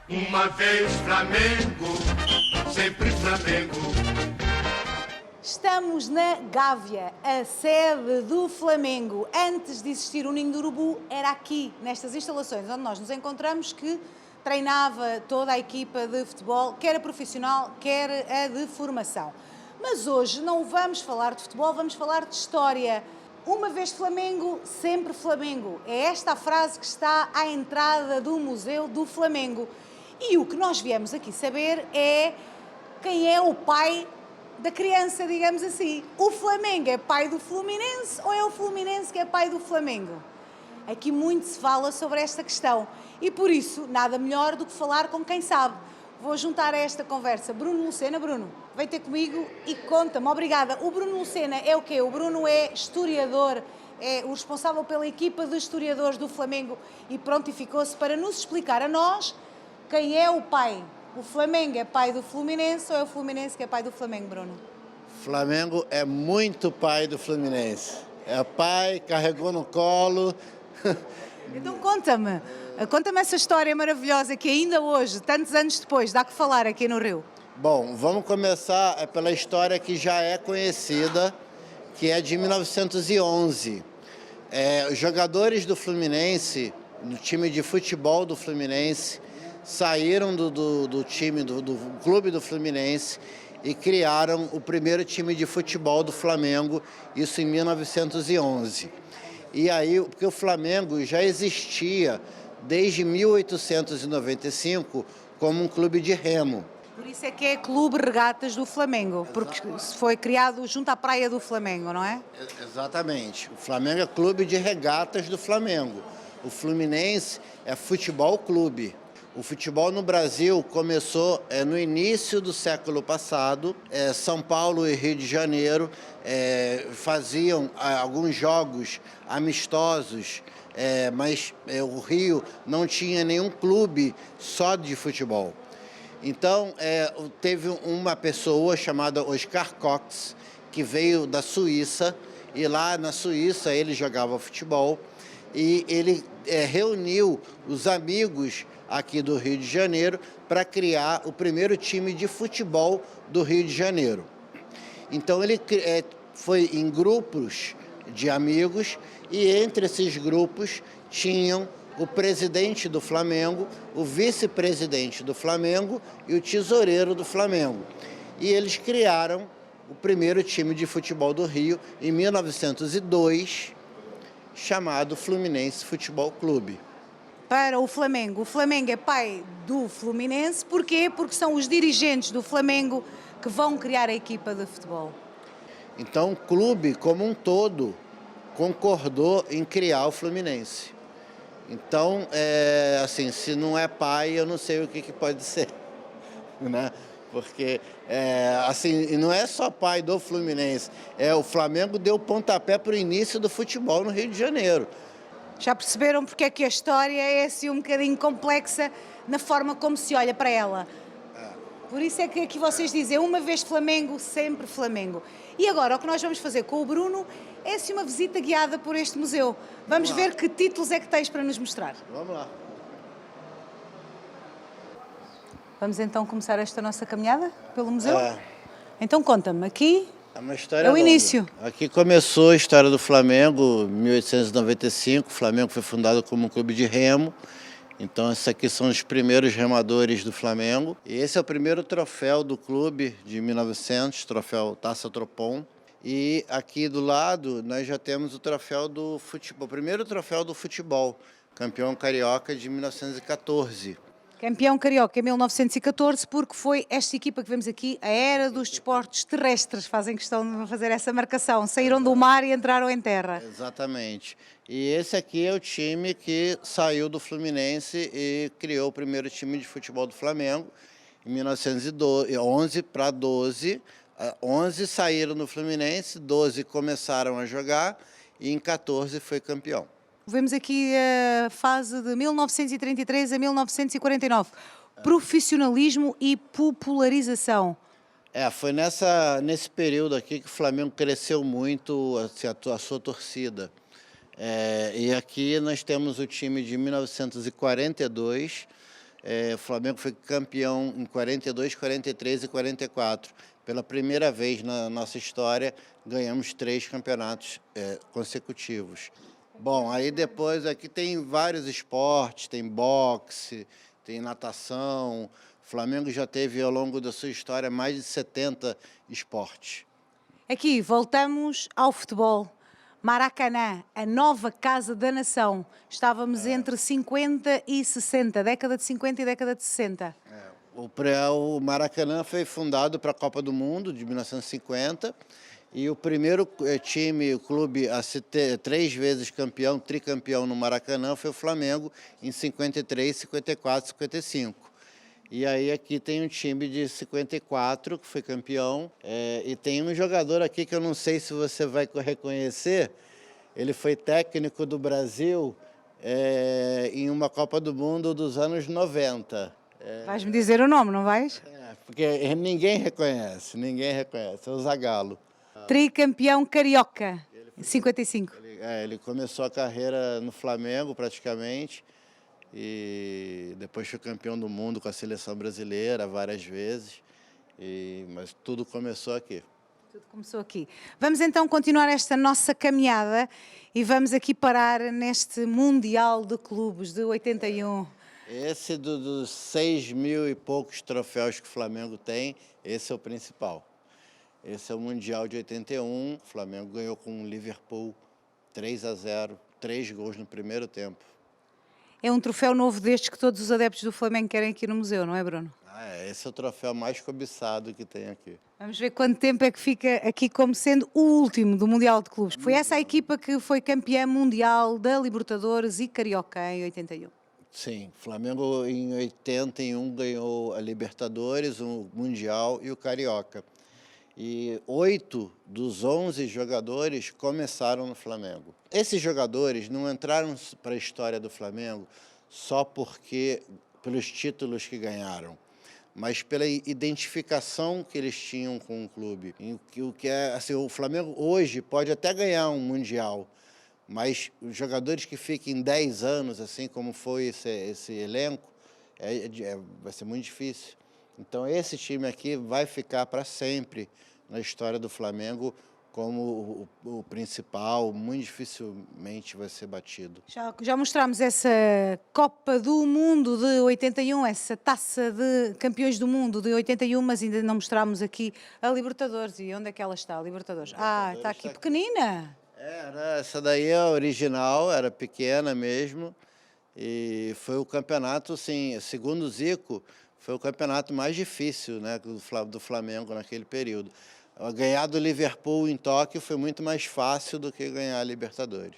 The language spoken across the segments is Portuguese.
Uma vez Flamengo, sempre Flamengo. Estamos na Gávea, a sede do Flamengo. Antes de existir o Ninho do Urubu, era aqui, nestas instalações, onde nós nos encontramos, que treinava toda a equipa de futebol, quer a profissional, quer a de formação. Mas hoje não vamos falar de futebol, vamos falar de história. Uma vez Flamengo, sempre Flamengo. É esta a frase que está à entrada do Museu do Flamengo. E o que nós viemos aqui saber é quem é o pai da criança, digamos assim. O Flamengo é pai do Fluminense ou é o Fluminense que é pai do Flamengo? Aqui muito se fala sobre esta questão e por isso nada melhor do que falar com quem sabe. Vou juntar a esta conversa Bruno Lucena. Bruno, vem ter comigo e conta-me. Obrigada. O Bruno Lucena é o quê? O Bruno é historiador, é o responsável pela equipa de historiadores do Flamengo e prontificou-se para nos explicar a nós quem é o pai. O Flamengo é pai do Fluminense ou é o Fluminense que é pai do Flamengo, Bruno? Flamengo é muito pai do Fluminense. É pai, carregou no colo. Então conta-me essa história maravilhosa que ainda hoje, tantos anos depois, dá que falar aqui no Rio. Bom, vamos começar pela história que já é conhecida, que é de 1911. Os jogadores do Fluminense, do time de futebol do Fluminense, saíram do time, do clube do Fluminense e criaram o primeiro time de futebol do Flamengo, isso em 1911. E aí, porque o Flamengo já existia desde 1895 como um clube de remo. Por isso é que é Clube Regatas do Flamengo, porque foi criado junto à Praia do Flamengo, não é? Exatamente. O Flamengo é clube de regatas do Flamengo. O Fluminense é futebol clube. O futebol no Brasil começou no início do século passado. São Paulo e Rio de Janeiro faziam alguns jogos amistosos, mas o Rio não tinha nenhum clube só de futebol. Então, teve uma pessoa chamada Oscar Cox, que veio da Suíça, e lá na Suíça ele jogava futebol, e ele reuniu os amigos aqui do Rio de Janeiro para criar o primeiro time de futebol do Rio de Janeiro. Então ele foi em grupos de amigos e entre esses grupos tinham o presidente do Flamengo, o vice-presidente do Flamengo e o tesoureiro do Flamengo. E eles criaram o primeiro time de futebol do Rio em 1902, chamado Fluminense Futebol Clube. Para o Flamengo é pai do Fluminense. Porquê? Porque são os dirigentes do Flamengo que vão criar a equipa de futebol. Então o clube como um todo concordou em criar o Fluminense. Então, assim, se não é pai, eu não sei o que pode ser, né? Porque, assim, não é só pai do Fluminense, o Flamengo deu pontapé para o início do futebol no Rio de Janeiro. Já perceberam porque é que a história é assim um bocadinho complexa na forma como se olha para ela? Por isso é que aqui vocês dizem, uma vez Flamengo, sempre Flamengo. E agora, o que nós vamos fazer com o Bruno é assim uma visita guiada por este museu. Vamos ver que títulos é que tens para nos mostrar. Vamos lá. Vamos então começar esta nossa caminhada pelo museu? Então conta-me, aqui é uma história é o longa. início. Aqui começou a história do Flamengo, em 1895. O Flamengo foi fundado como um clube de remo. Então, esses aqui são os primeiros remadores do Flamengo. E esse é o primeiro troféu do clube de 1900, troféu Taça Tropon. E aqui do lado nós já temos o troféu do futebol, o primeiro troféu do futebol, campeão carioca de 1914. Campeão carioca em 1914, porque foi esta equipa que vemos aqui, a era dos desportos terrestres, fazem questão de fazer essa marcação, saíram do mar e entraram em terra. Exatamente. E esse aqui é o time que saiu do Fluminense e criou o primeiro time de futebol do Flamengo, em 1911 para 12. 11 saíram do Fluminense, 12 começaram a jogar e em 14 foi campeão. Vemos aqui a fase de 1933 a 1949, profissionalismo e popularização. Foi nesse período aqui que o Flamengo cresceu muito a sua torcida. E aqui nós temos o time de 1942, o Flamengo foi campeão em 42, 43 e 44. Pela primeira vez na nossa história, ganhamos 3 campeonatos consecutivos. Bom, aí depois aqui tem vários esportes, tem boxe, tem natação. O Flamengo já teve ao longo da sua história mais de 70 esportes. Aqui voltamos ao futebol. Maracanã, a nova casa da nação. Estávamos entre 50 e 60, década de 50 e década de 60. O Maracanã foi fundado para a Copa do Mundo de 1950 e o primeiro time, o clube a ser 3 vezes campeão, tricampeão no Maracanã foi o Flamengo em 53, 54, 55. E aí aqui tem um time de 54 que foi campeão e tem um jogador aqui que eu não sei se você vai reconhecer. Ele foi técnico do Brasil em uma Copa do Mundo dos anos 90. Vais-me dizer o nome, não vais? Porque ninguém reconhece, é o Zagallo. Tricampeão carioca, 55. Ele começou a carreira no Flamengo praticamente e depois foi campeão do mundo com a seleção brasileira várias vezes, mas tudo começou aqui. Tudo começou aqui. Vamos então continuar esta nossa caminhada e vamos aqui parar neste Mundial de Clubes de 81. Esse dos 6.000 e poucos troféus que o Flamengo tem, esse é o principal. Esse é o Mundial de 81, o Flamengo ganhou com o Liverpool 3-0, 3 gols no primeiro tempo. É um troféu novo destes que todos os adeptos do Flamengo querem aqui no museu, não é, Bruno? Esse é o troféu mais cobiçado que tem aqui. Vamos ver quanto tempo é que fica aqui como sendo o último do Mundial de Clubes. Foi essa a equipa que foi campeã mundial da Libertadores e Carioca em 81. Sim, o Flamengo em 81 ganhou a Libertadores, o Mundial e o Carioca. E 8 dos 11 jogadores começaram no Flamengo. Esses jogadores não entraram para a história do Flamengo só pelos títulos que ganharam, mas pela identificação que eles tinham com o clube. O Flamengo hoje pode até ganhar um Mundial, mas os jogadores que fiquem 10 anos, assim como foi esse elenco, vai ser muito difícil. Então esse time aqui vai ficar para sempre na história do Flamengo como o principal, muito dificilmente vai ser batido. Já mostramos essa Copa do Mundo de 81, essa Taça de Campeões do Mundo de 81, mas ainda não mostramos aqui a Libertadores. E onde é que ela está, a Libertadores? Está aqui pequenina. Essa daí é a original, era pequena mesmo, e foi o campeonato, assim, segundo o Zico, foi o campeonato mais difícil, né, do Flamengo naquele período. Ganhar do Liverpool em Tóquio foi muito mais fácil do que ganhar a Libertadores.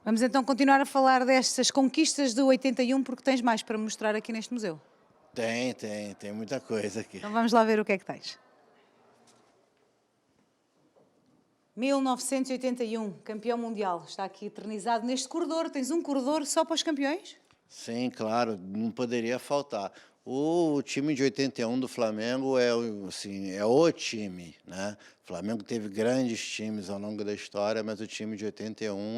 Vamos então continuar a falar destas conquistas de 81, porque tens mais para mostrar aqui neste museu. Tem muita coisa aqui. Então vamos lá ver o que é que tens. 1981, campeão mundial, está aqui eternizado neste corredor. Tens um corredor só para os campeões? Sim, claro, não poderia faltar. O time de 81 do Flamengo é o time, né? O Flamengo teve grandes times ao longo da história, mas o time de 81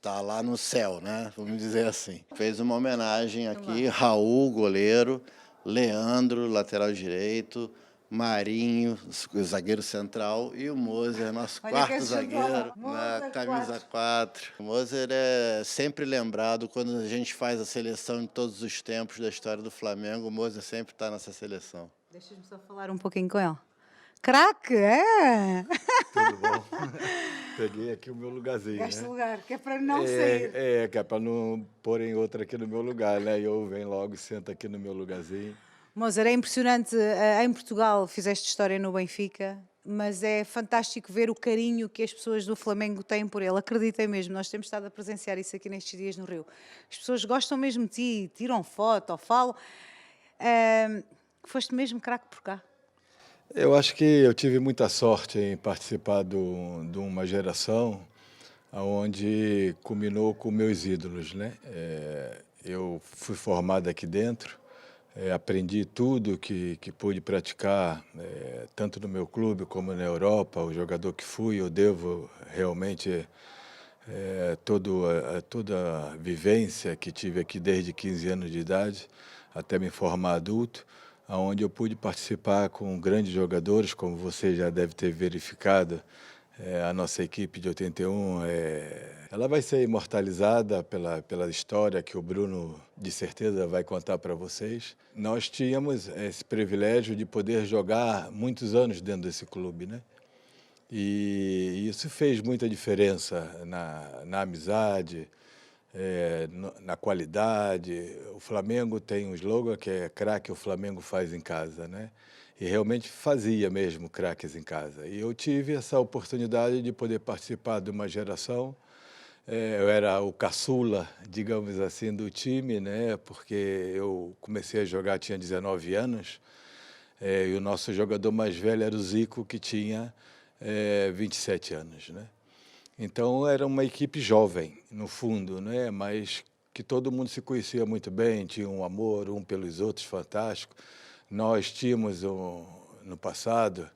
tá lá no céu, né? Vamos dizer assim. Fez uma homenagem aqui, Raul, goleiro, Leandro, lateral direito, Marinho, zagueiro central, e o Moser, nosso quarto zagueiro, na camisa 4. O Moser é sempre lembrado quando a gente faz a seleção de todos os tempos da história do Flamengo. O Moser sempre está nessa seleção. Deixa-me só falar um pouquinho com ele. Craque, é? Tudo bom? Peguei aqui o meu lugarzinho, Gaste né? lugar, que é para não sair. Que é para não porem outra aqui no meu lugar, né? Eu venho logo e sento aqui no meu lugarzinho. Moser, é impressionante, em Portugal fizeste história no Benfica, mas é fantástico ver o carinho que as pessoas do Flamengo têm por ele. Acreditem mesmo, nós temos estado a presenciar isso aqui nestes dias no Rio. As pessoas gostam mesmo de ti, tiram foto ou falam. Foste mesmo craque por cá. Eu acho que eu tive muita sorte em participar de uma geração onde culminou com meus ídolos, né? Eu fui formado aqui dentro. Aprendi tudo que pude praticar, tanto no meu clube como na Europa. O jogador que fui, eu devo realmente toda a vivência que tive aqui desde 15 anos de idade até me formar adulto, onde eu pude participar com grandes jogadores, como você já deve ter verificado. A nossa equipe de 81, ela vai ser imortalizada pela história que o Bruno, de certeza, vai contar para vocês. Nós tínhamos esse privilégio de poder jogar muitos anos dentro desse clube, né? E isso fez muita diferença na amizade, na qualidade. O Flamengo tem um slogan que é craque o Flamengo faz em casa, né? E realmente fazia mesmo craques em casa. E eu tive essa oportunidade de poder participar de uma geração. Eu era o caçula, digamos assim, do time, né? Porque eu comecei a jogar, tinha 19 anos, e o nosso jogador mais velho era o Zico, que tinha 27 anos, né? Então era uma equipe jovem, no fundo, né? Mas que todo mundo se conhecia muito bem, tinha um amor um pelos outros fantástico. Nós tínhamos, no passado,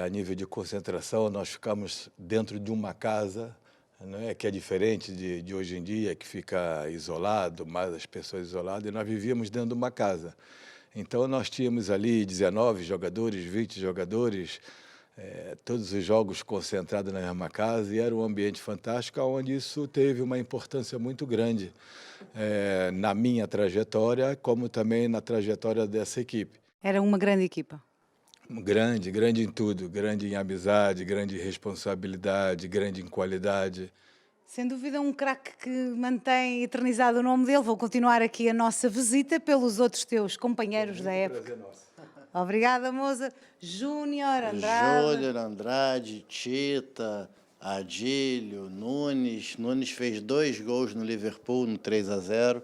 a nível de concentração, nós ficamos dentro de uma casa, né, que é diferente de hoje em dia, que fica isolado, mais as pessoas isoladas, e nós vivíamos dentro de uma casa. Então, nós tínhamos ali 19 jogadores, 20 jogadores, todos os jogos concentrados na mesma casa, e era um ambiente fantástico, onde isso teve uma importância muito grande na minha trajetória, como também na trajetória dessa equipe. Era uma grande equipa. Grande, grande em tudo, grande em amizade, grande em responsabilidade, grande em qualidade. Sem dúvida, um craque que mantém eternizado o nome dele. Vou continuar aqui a nossa visita pelos outros teus companheiros da época. Obrigada, moça. Júnior Andrade. Júnior Andrade, Tita, Adílio, Nunes. Nunes fez 2 gols no Liverpool, no 3-0.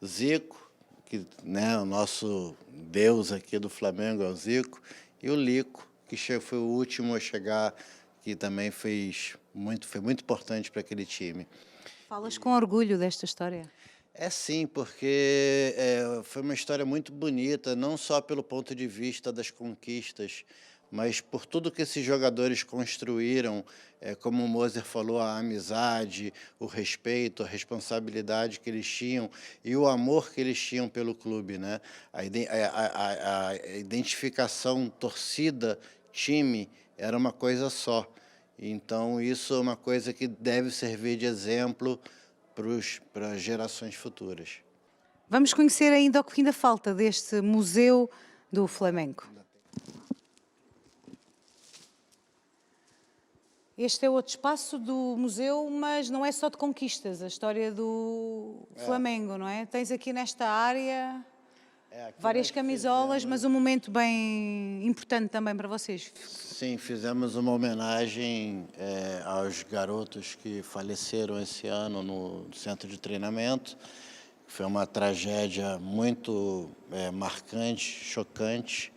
Zico, que, né, o nosso deus aqui do Flamengo é o Zico. E o Lico, que foi o último a chegar, que também foi muito importante para aquele time. Falas com orgulho desta história. Sim, porque foi uma história muito bonita, não só pelo ponto de vista das conquistas, mas por tudo que esses jogadores construíram, como o Moser falou, a amizade, o respeito, a responsabilidade que eles tinham e o amor que eles tinham pelo clube, né? A identificação torcida-time era uma coisa só. Então, isso é uma coisa que deve servir de exemplo para gerações futuras. Vamos conhecer ainda o que ainda falta deste Museu do Flamengo. Este é outro espaço do museu, mas não é só de conquistas, a história do Flamengo, não é? Tens aqui nesta área várias camisolas, mas um momento bem importante também para vocês. Sim, fizemos uma homenagem aos garotos que faleceram esse ano no centro de treinamento. Foi uma tragédia muito marcante, chocante,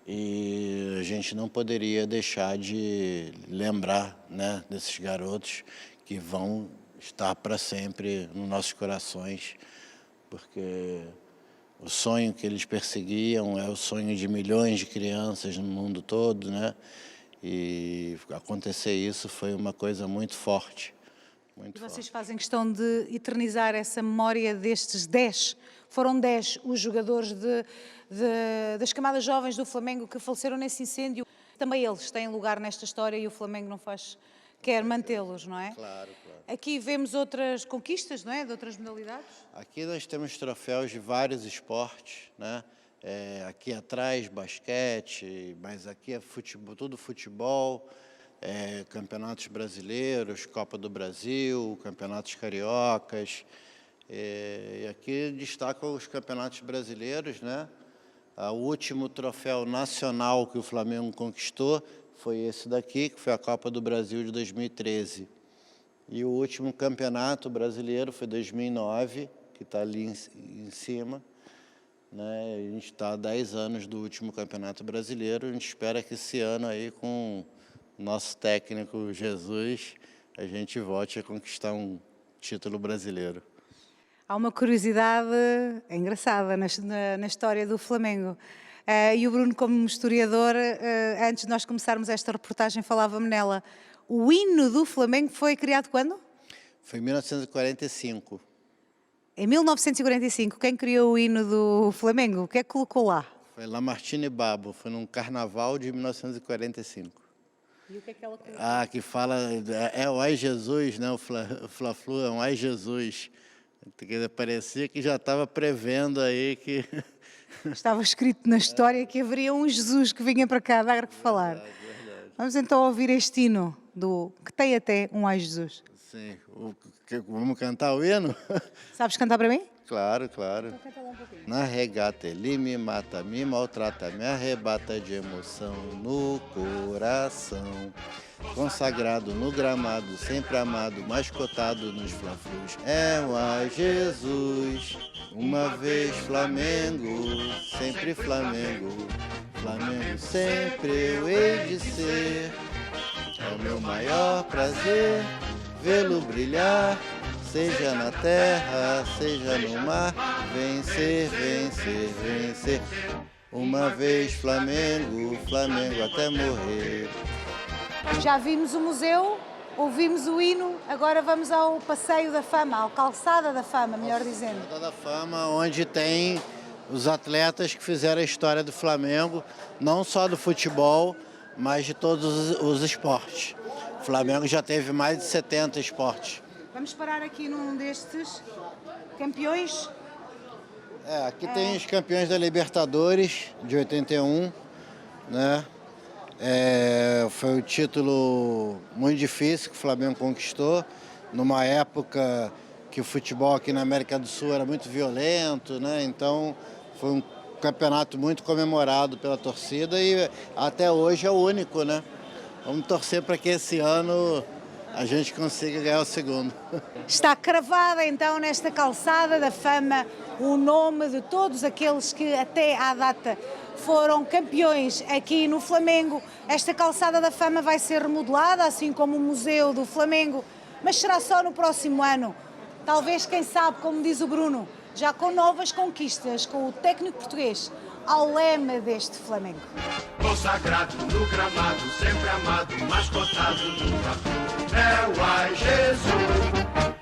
e a gente não poderia deixar de lembrar, né, desses garotos que vão estar para sempre nos nossos corações, porque o sonho que eles perseguiam é o sonho de milhões de crianças no mundo todo, né? E acontecer isso foi uma coisa muito forte. E vocês fazem questão de eternizar essa memória destes 10. Foram 10 os jogadores das camadas jovens do Flamengo que faleceram nesse incêndio. Também eles têm lugar nesta história e o Flamengo não quer mantê-los, não é? Claro, claro. Aqui vemos outras conquistas, não é? De outras modalidades. Aqui nós temos troféus de vários esportes, né? Aqui atrás, basquete, mas aqui é futebol, tudo futebol. Campeonatos brasileiros, Copa do Brasil, campeonatos cariocas. E aqui destacam os campeonatos brasileiros, né? O último troféu nacional que o Flamengo conquistou foi esse daqui, que foi a Copa do Brasil de 2013. E o último campeonato brasileiro foi 2009, que está ali em cima. Né? A gente está há 10 anos do último campeonato brasileiro. A gente espera que esse ano aí, com nosso técnico Jesus, a gente volte a conquistar um título brasileiro. Há uma curiosidade engraçada na história do Flamengo. E o Bruno, como historiador, antes de nós começarmos esta reportagem, falava-me nela. O hino do Flamengo foi criado quando? Foi em 1945. Em 1945, quem criou o hino do Flamengo? O que é que colocou lá? Foi Lamartine Babo, foi num carnaval de 1945. E o que é que ela colocou? Ah, que fala, é o Ai Jesus, né? O Fla-Flu é um Ai Jesus. Parecia que já estava prevendo aí que... Estava escrito na história que haveria um Jesus que vinha para cá dar que falar. Verdade. Vamos então ouvir este hino, que tem até um Ai Jesus. Sim. Vamos cantar o hino? Sabes cantar para mim? Claro. Na regata ele me mata, me maltrata, me arrebata de emoção no coração. Consagrado no gramado, sempre amado, mascotado nos Fla-Flus. É o Ai Jesus, uma vez Flamengo, sempre Flamengo. Flamengo sempre eu hei de ser. É o meu maior prazer vê-lo brilhar, seja na terra, seja no mar. Vencer, vencer, vencer. Uma vez Flamengo, Flamengo até morrer. Já vimos o museu, ouvimos o hino, agora vamos ao Passeio da Fama, ao Calçada da Fama, melhor dizendo. Calçada da Fama, onde tem os atletas que fizeram a história do Flamengo, não só do futebol, mas de todos os esportes. O Flamengo já teve mais de 70 esportes. Vamos parar aqui num destes campeões. Aqui tem os campeões da Libertadores de 81, né? Foi um título muito difícil que o Flamengo conquistou, numa época que o futebol aqui na América do Sul era muito violento, né? Então foi um campeonato muito comemorado pela torcida e até hoje é o único, né? Vamos torcer para que esse ano a gente consiga ganhar o segundo. Está cravada então nesta Calçada da Fama o nome de todos aqueles que até à data foram campeões aqui no Flamengo. Esta Calçada da Fama vai ser remodelada, assim como o Museu do Flamengo, mas será só no próximo ano. Talvez, quem sabe, como diz o Bruno, já com novas conquistas, com o técnico português ao leme deste Flamengo. Consagrado no gramado, sempre amado, mascotado no Fla-Flu. É o Ai Jesus.